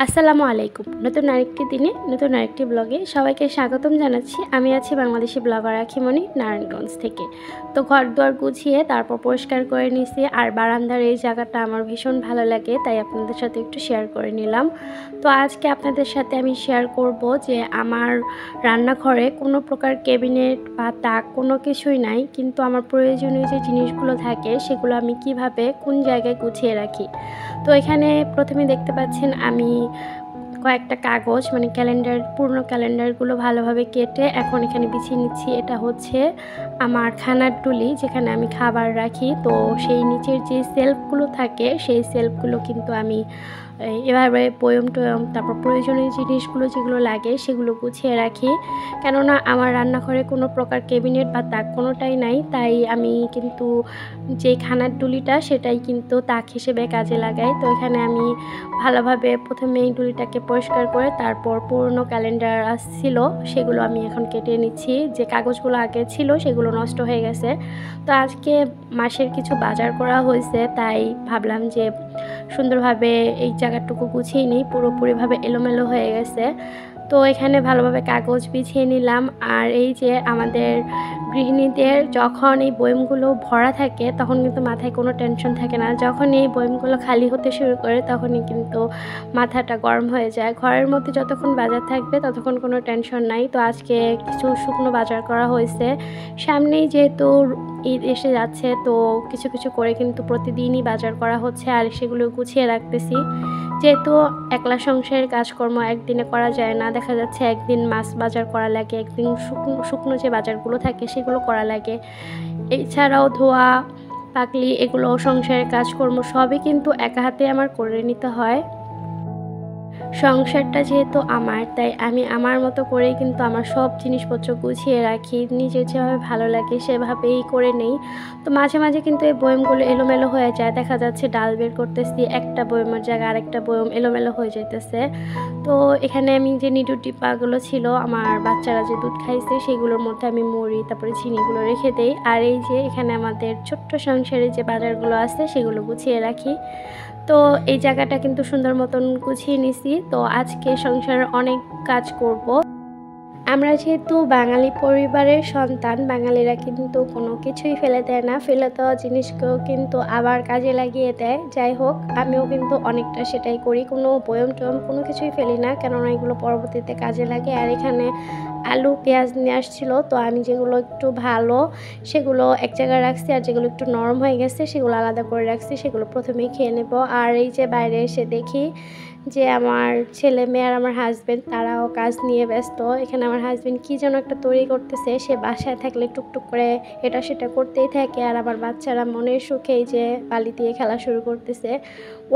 আসসালামু আলাইকুম। নতুন আরেকটি দিনে নতুন আরেকটি ব্লগে সবাইকে স্বাগতম জানাচ্ছি। আমি আছি বাংলাদেশি ব্লগার আখিমণি নারায়ণগঞ্জ থেকে। তো ঘর-দুয়ার গুছিয়ে তারপর পরিষ্কার করে নিয়েছি। আর বারান্দার এই জায়গাটা আমার ভীষণ ভালো লাগে, তাই আপনাদের সাথে একটু শেয়ার করে নিলাম। তো আজকে আপনাদের সাথে আমি শেয়ার করব যে আমার রান্নাঘরে কোনো প্রকার ক্যাবিনেট বা তাক কোনো কিছুই নাই, কিন্তু আমার প্রয়োজনীয় যে জিনিসগুলো থাকে সেগুলো আমি কিভাবে কোন জায়গায় গুছিয়ে রাখি। তো এখানে প্রথমে দেখতে পাচ্ছেন আমি কয়েকটা কাগজ ক্যালেন্ডার, পুরনো ক্যালেন্ডারগুলো ভালোভাবে কেটে এখন এখানে বিছিয়ে নিচ্ছি। এটা হচ্ছে আমার খানার টুলি, যেখানে আমি খাবার রাখি। তো সেই নিচের যে সেলফগুলো থাকে সেই সেলফগুলো কিন্তু আমি এভাবে বয়ম তারপর প্রয়োজনীয় জিনিসগুলো যেগুলো লাগে সেগুলো গুছিয়ে রাখি। কেননা আমার রান্নাঘরে কোনো প্রকার ক্যাবিনেট বা তাক কোনোটাই নাই, তাই আমি কিন্তু যে খানার টুলিটা সেটাই কিন্তু তাক হিসেবে কাজে লাগাই। তো এখানে আমি ভালোভাবে প্রথমে এই টুলিটাকে পরিষ্কার করে তারপর পুরনো ক্যালেন্ডার ছিল সেগুলো আমি এখন কেটে নিচ্ছি। যে কাগজগুলো আগে ছিল সেগুলো নষ্ট হয়ে গেছে। তো আজকে মাসের কিছু বাজার করা হয়েছে, তাই ভাবলাম যে সুন্দরভাবে এই জায়গাটুকু গুছিয়ে নিই। পুরোপুরিভাবে এলোমেলো হয়ে গেছে। তো এখানে ভালোভাবে কাগজ বিছিয়ে নিলাম। আর এই যে আমাদের গৃহিণীদের যখন এই বয়মগুলো ভরা থাকে তখন কিন্তু মাথায় কোনো টেনশন থাকে না। যখন এই বয়মগুলো খালি হতে শুরু করে তখনই কিন্তু মাথাটা গরম হয়ে যায়। ঘরের মধ্যে যতক্ষণ বাজার থাকবে ততক্ষণ কোনো টেনশন নাই। তো আজকে কিছু শুকনো বাজার করা হয়েছে। সামনেই যেহেতু ঈদ এসে যাচ্ছে, তো কিছু কিছু করে কিন্তু প্রতিদিনই বাজার করা হচ্ছে আর সেগুলো গুছিয়ে রাখতেছি। যেহেতু একলা সংসারের কাজকর্ম একদিনে করা যায় না, দেখা যাচ্ছে একদিন মাছ বাজার করা লাগে, একদিন শুকনো যে বাজারগুলো থাকে সেগুলো করা লাগে। এছাড়াও ধোয়া পাকলি এগুলো সংসারের কাজকর্ম সবই কিন্তু একা হাতে আমার করে নিতে হয়। সংসারটা যেহেতু আমার, তাই আমি আমার মতো করেই কিন্তু আমার সব জিনিসপত্র গুছিয়ে রাখি। নিজের যেভাবে ভালো লাগে সেভাবেই করে নেই। তো মাঝে মাঝে কিন্তু এই বয়মগুলো এলোমেলো হয়ে যায়। দেখা যাচ্ছে ডাল বের করতেছি, একটা বয়মের জায়গায় আরেকটা বয়ম এলোমেলো হয়ে যাইতেছে। তো এখানে আমি যে নিডু ডিব্বাগুলো ছিল আমার বাচ্চারা যে দুধ খাইছে সেগুলোর মধ্যে আমি মুড়ি তারপরে চিনিগুলো রেখে দেই। আর এই যে এখানে আমাদের ছোট্ট সংসারে যে বাজারগুলো আছে সেগুলো গুছিয়ে রাখি। তো এই জায়গাটা কিন্তু সুন্দর মতন গুছিয়ে নিছি। তো আজকে সংসারের অনেক কাজ করব। আমরা যেহেতু বাঙালি পরিবারের সন্তান, বাঙালিরা কিন্তু কোনো কিছুই ফেলে দেয় না। ফেলে দেওয়া জিনিসকেও কিন্তু আবার কাজে লাগিয়ে দেয়। যাই হোক, আমিও কিন্তু অনেকটা সেটাই করি। কোনো বয়ম টয়ম কোনো কিছুই ফেলি না, কেননা এগুলো পরবর্তীতে কাজে লাগে। আর এখানে আলু পেঁয়াজ নিয়ে আসছিল, তো আমি যেগুলো একটু ভালো সেগুলো এক জায়গায় রাখছি, আর যেগুলো একটু নরম হয়ে গেছে সেগুলো আলাদা করে রাখছি। সেগুলো প্রথমেই খেয়ে নেব। আর এই যে বাইরে এসে দেখি যে আমার ছেলে মেয়ে আর আমার হাজব্যান্ড তারাও কাজ নিয়ে ব্যস্ত। এখানে আমার হাজব্যান্ড কী যেন একটা তৈরি করতেছে। সে বাসায় থাকলে টুকটুক করে এটা সেটা করতেই থাকে। আর আমার বাচ্চারা মনের সুখেই যে বালি দিয়ে খেলা শুরু করতেছে।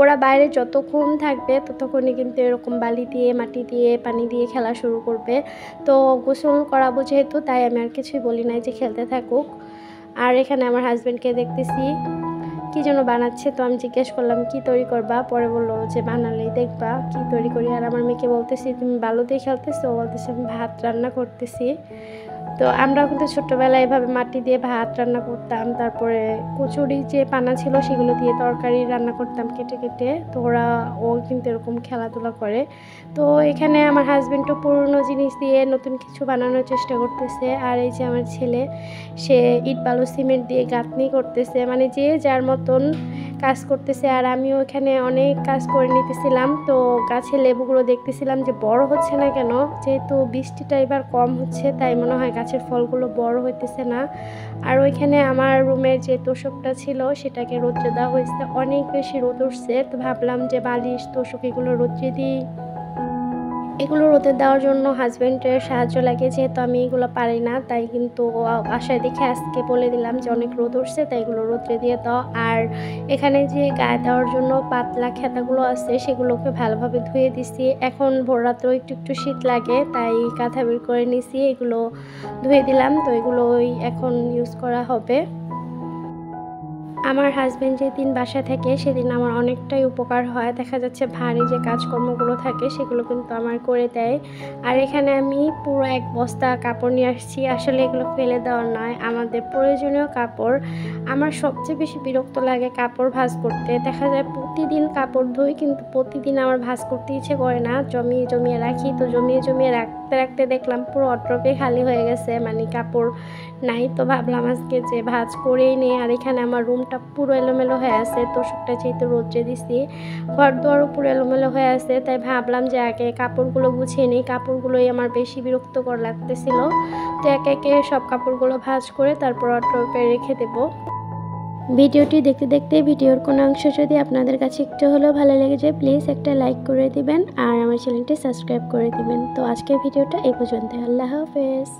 ওরা বাইরে যতক্ষণ থাকবে ততক্ষণই কিন্তু এরকম বালি দিয়ে, মাটি দিয়ে, পানি দিয়ে খেলা শুরু করবে। তো গোসল করাবো যেহেতু, তাই আমি আর কিছুই বলি নাই, যে খেলতে থাকুক। আর এখানে আমার হাজব্যান্ডকে দেখতেছি কি যেন বানাচ্ছে। তো আমি জিজ্ঞেস করলাম কি তৈরি করবা, পরে বললো যে বানালেই দেখবা কি তৈরি করি। আর আমার মেয়েকে বলতেছি তুমি বালু দিয়ে খেলতেছো, বলতেছে আমি ভাত রান্না করতেছি। তো আমরাও কিন্তু ছোট্টবেলায় এভাবে মাটি দিয়ে ভাত রান্না করতাম, তারপরে কচুরি যে পানা ছিল সেগুলো দিয়ে তরকারি রান্না করতাম কেটে কেটে। তো ও কিন্তু এরকম খেলাধুলা করে। তো এখানে আমার হাজব্যান্ডও পুরনো জিনিস দিয়ে নতুন কিছু বানানোর চেষ্টা করতেছে। আর এই যে আমার ছেলে, সে ইট বালু সিমেন্ট দিয়ে গাঁথনি করতেছে, যে যার মতন কাজ করতেছে। আর আমিও এখানে অনেক কাজ করে নিতেছিলাম। তো গাছের লেবুগুলো দেখতেছিলাম যে বড় হচ্ছে না কেন। যেহেতু বৃষ্টিটা এবার কম হচ্ছে, তাই মনে হয় গাছের ফলগুলো বড় হইতেছে না। আর ওইখানে আমার রুমের যে তোষকটা ছিল সেটাকে রোদ্রে দেওয়া হয়েছে, অনেক বেশি রোদ উঠছে। তো ভাবলাম যে বালিশ তোষক এগুলো রোদ্রে দিই। এগুলো রোদে দেওয়ার জন্য হাজব্যান্ডের সাহায্য লাগে, যেহেতু আমি এগুলো পারি না, তাই কিন্তু বাসায় দেখে আজকে বলে দিলাম যে অনেক রোদ উঠছে, তাই এগুলো রোদ্রে দিয়ে দাও। আর এখানে যে গায়ে দেওয়ার জন্য পাতলা খেতাগুলো আছে সেগুলোকে ভালোভাবে ধুয়ে দিছি। এখন ভোর রাত্রেও একটু একটু শীত লাগে, তাই কাঁথা বের করে নিছি, এগুলো ধুয়ে দিলাম। তো এগুলোই এখন ইউজ করা হবে। আমার হাজব্যান্ড যেদিন বাসায় থাকে সেদিন আমার অনেকটাই উপকার হয়। দেখা যাচ্ছে ভারী যে কাজকর্মগুলো থাকে সেগুলো কিন্তু আমার করে দেয়। আর এখানে আমি পুরো এক বস্তা কাপড় নিয়ে আসছি। আসলে এগুলো ফেলে দেওয়ার নয়, আমাদের প্রয়োজনীয় কাপড়। আমার সবচেয়ে বেশি বিরক্ত লাগে কাপড় ভাঁজ করতে। দেখা যায় প্রতিদিন কাপড় ধুই, কিন্তু প্রতিদিন আমার ভাঁজ করতে ইচ্ছে করে না, জমিয়ে জমিয়ে রাখি। তো জমিয়ে জমিয়ে রাখতে রাখতে দেখলাম পুরো ওয়ারড্রোবে খালি হয়ে গেছে, মানে কাপড় নাই। তো ভাবলাম আজকে যে ভাঁজ করেই নেই। আর এখানে আমার রুমটা পুরো এলোমেলো হয়ে আছে, তোষকটা যেহেতু রোদ্রে দিছি, ঘর দুয়ারও পুরো এলোমেলো হয়ে আছে। তাই ভাবলাম যে আগে কাপড়গুলো গুছিয়ে নিই, কাপড়গুলোই আমার বেশি বিরক্তকর লাগতেছিল। তো একে একে সব কাপড়গুলো ভাঁজ করে তারপর ওয়ারড্রোবে রেখে দেবো। ভিডিওটি দেখতে দেখতে ভিডিওর কোনো অংশ যদি আপনাদের কাছে একটু হলেও ভালো লেগে যায়, প্লিজ একটা লাইক করে দিবেন আর আমার চ্যানেলটি সাবস্ক্রাইব করে দিবেন। তো আজকের ভিডিওটা এই পর্যন্ত। আল্লাহ হাফেজ।